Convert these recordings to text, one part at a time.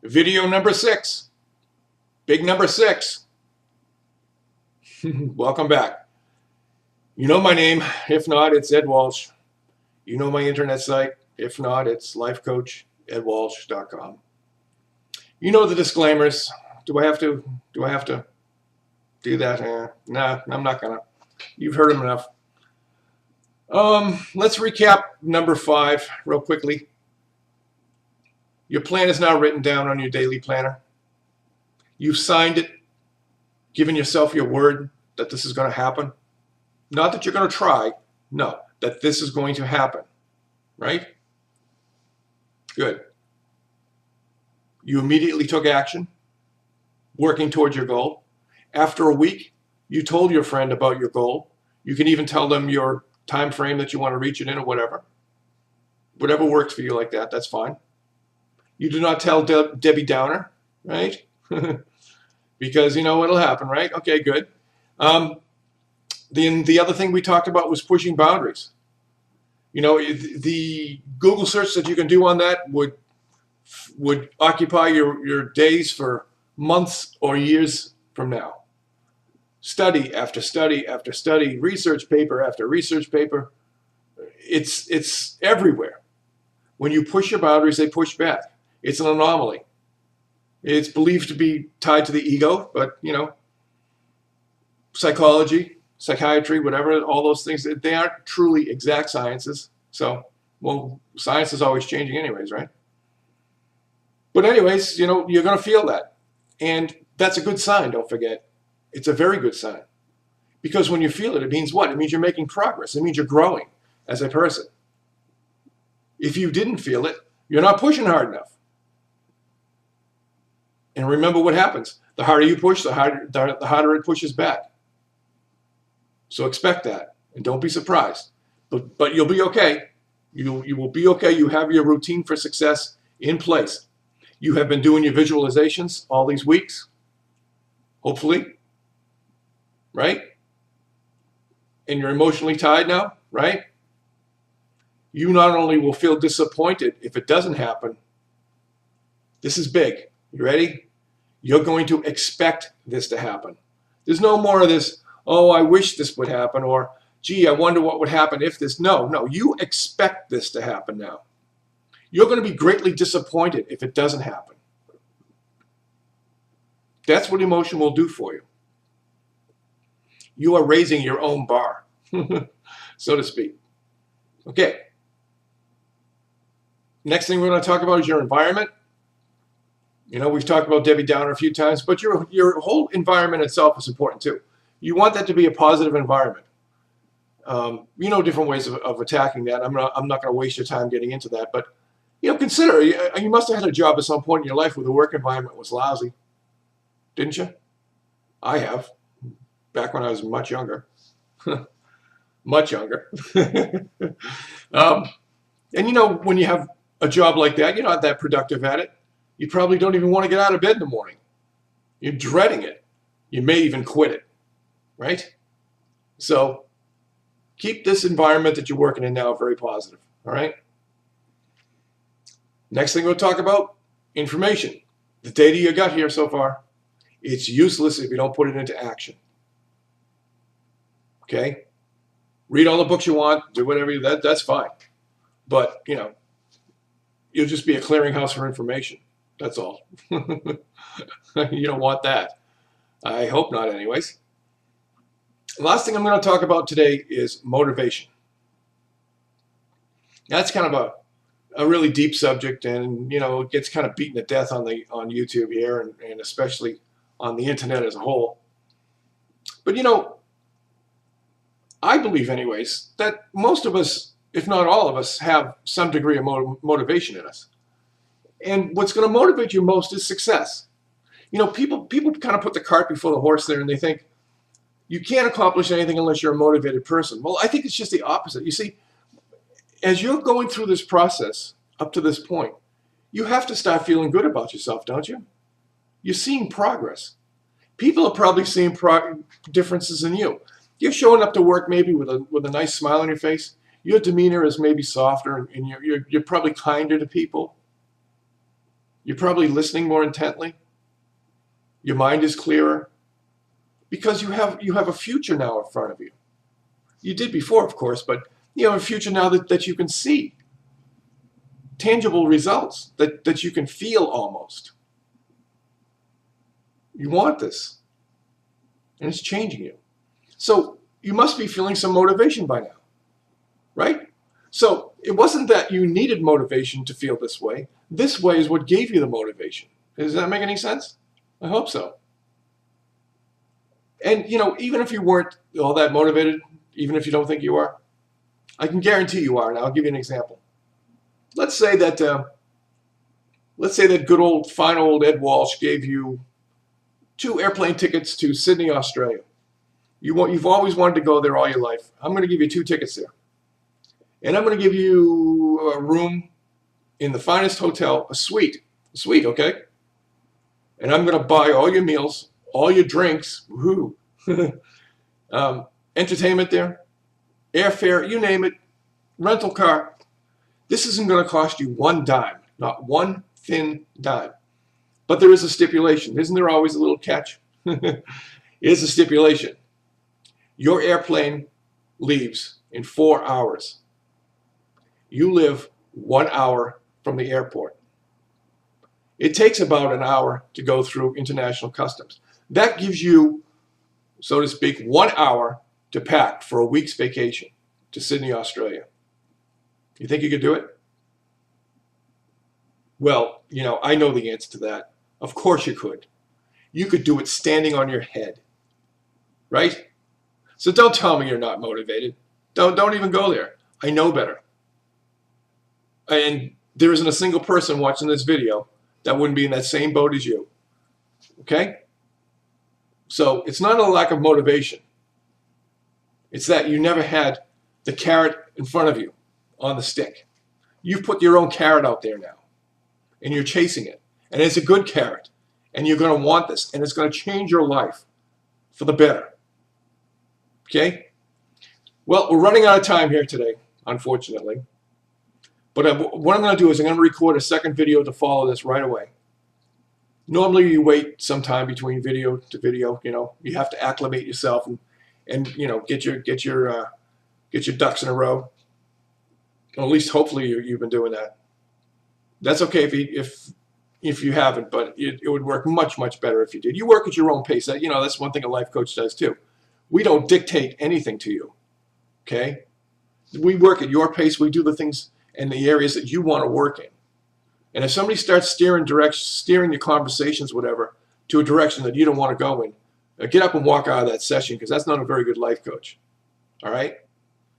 Video number 6. Big number 6. Welcome back. You know my name. If not, it's Ed Walsh. You know my internet site. If not, it's lifecoachedwalsh.com. You know the disclaimers. Do I have to do that? Nah, I'm not gonna. You've heard them enough. Let's recap number 5 real quickly. Your plan is now written down on your daily planner. You've signed it, given yourself your word that this is going to happen. Not that you're going to try, no, that this is going to happen, right? Good. You immediately took action, working towards your goal. After a week, you told your friend about your goal. You can even tell them your time frame that you want to reach it in or whatever. Whatever works for you like that, that's fine. You do not tell Debbie Downer, right? Because you know what'll happen, right? Okay, good. The other thing we talked about was pushing boundaries. You know, the Google search that you can do on that would occupy your days for months or years from now. Study after study after study, research paper after research paper. It's everywhere. When you push your boundaries, they push back. It's an anomaly. It's believed to be tied to the ego, but you know, psychology, psychiatry, whatever, all those things, they aren't truly exact sciences. So, well, science is always changing anyways, right? But anyways, you know, you're going to feel that. And that's a good sign, don't forget. It's a very good sign. Because when you feel it, it means what? It means you're making progress. It means you're growing as a person. If you didn't feel it, you're not pushing hard enough. And remember what happens. The harder you push, the harder it pushes back. So expect that. And don't be surprised. But you'll be okay. You will be okay. You have your routine for success in place. You have been doing your visualizations all these weeks. Hopefully. Right? And you're emotionally tied now, right? You not only will feel disappointed if it doesn't happen. This is big. You ready? You're going to expect this to happen. There's no more of this, oh, I wish this would happen, or, gee, I wonder what would happen if this. No, you expect this to happen now. You're going to be greatly disappointed if it doesn't happen. That's what emotion will do for you. You are raising your own bar, so to speak. Okay. Next thing we're going to talk about is your environment. You know, we've talked about Debbie Downer a few times, but your whole environment itself is important too. You want that to be a positive environment. You know, different ways of attacking that. I'm not going to waste your time getting into that, but you know, consider you must have had a job at some point in your life where the work environment was lousy, didn't you? I have, back when I was much younger, much younger. And you know, when you have a job like that, you're not that productive at it. You probably don't even want to get out of bed in the morning. You're dreading it. You may even quit it, right? So keep this environment that you're working in now very positive, all right? Next thing we'll talk about, information. The data you got here so far, it's useless if you don't put it into action. Okay? Read all the books you want, do whatever, that's fine. But, you know, you'll just be a clearinghouse for information. That's all. You don't want that. I hope not anyways. The last thing I'm going to talk about today is motivation. That's kind of a really deep subject, and you know, it gets kind of beaten to death on YouTube here, and especially on the internet as a whole. But you know, I believe anyways that most of us, if not all of us, have some degree of motivation in us. And what's going to motivate you most is success. You know, people kind of put the cart before the horse there, and they think you can't accomplish anything unless you're a motivated person. Well, I think it's just the opposite. You see, as you're going through this process up to this point, you have to start feeling good about yourself, don't you? You're seeing progress. People are probably seeing differences in you. You're showing up to work maybe with a nice smile on your face. Your demeanor is maybe softer, and you're probably kinder to people. You're probably listening more intently. Your mind is clearer because you have a future now in front of you. You did before, of course, but you have a future now that you can see. Tangible results that you can feel almost. You want this. And it's changing you. So you must be feeling some motivation by now, right? So it wasn't that you needed motivation to feel this way. This way is what gave you the motivation. Does that make any sense? I hope so. And, even if you weren't all that motivated, even if you don't think you are, I can guarantee you are. And I'll give you an example. Let's say that good fine old Ed Walsh gave you 2 airplane tickets to Sydney, Australia. You've always wanted to go there all your life. I'm going to give you 2 tickets there. And I'm going to give you a room in the finest hotel, a suite, okay? And I'm going to buy all your meals, all your drinks, woohoo, entertainment there, airfare, you name it, rental car. This isn't going to cost you one dime, not one thin dime. But there is a stipulation. Isn't there always a little catch? Here's a stipulation. Your airplane leaves in 4 hours. You live 1 hour from the airport. It takes about an hour to go through international customs. That gives you, so to speak, 1 hour to pack for a week's vacation to Sydney, Australia. You think you could do it? Well, I know the answer to that. Of course you could. You could do it standing on your head, right? So don't tell me you're not motivated. Don't even go there. I know better. And there isn't a single person watching this video that wouldn't be in that same boat as you. Okay? So it's not a lack of motivation. It's that you never had the carrot in front of you on the stick. You've put your own carrot out there now. And you're chasing it. And it's a good carrot. And you're going to want this. And it's going to change your life for the better. Okay? Well, we're running out of time here today, unfortunately. But what I'm going to do is I'm going to record a second video to follow this right away. Normally you wait some time between video to video. You have to acclimate yourself and get your ducks in a row. Or at least hopefully you've been doing that. That's okay if you haven't, but it would work much, much better if you did. You work at your own pace. That's one thing a life coach does too. We don't dictate anything to you, okay? We work at your pace. We do the things in the areas that you want to work in. And if somebody starts steering your conversations, whatever, to a direction that you don't want to go in, get up and walk out of that session, because that's not a very good life coach, all right?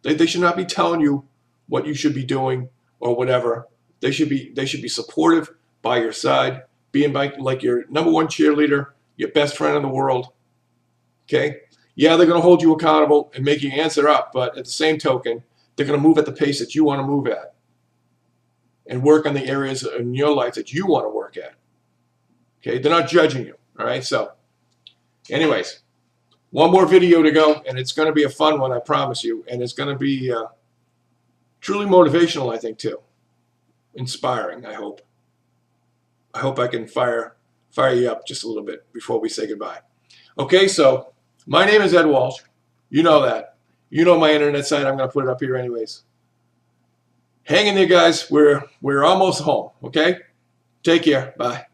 They should not be telling you what you should be doing or whatever. They should be supportive by your side, being like your number one cheerleader, your best friend in the world. Okay? Yeah, they're going to hold you accountable and make you answer up, but at the same token, they're going to move at the pace that you want to move at and work on the areas in your life that you want to work at. Okay? They're not judging you. All right? So, anyways, one more video to go, and it's going to be a fun one, I promise you, and it's going to be truly motivational, I think, too. Inspiring, I hope. I hope I can fire you up just a little bit before we say goodbye. Okay, so my name is Ed Walsh. You know that. You know my internet site. I'm going to put it up here anyways. Hang in there, guys. We're almost home, okay? Take care. Bye.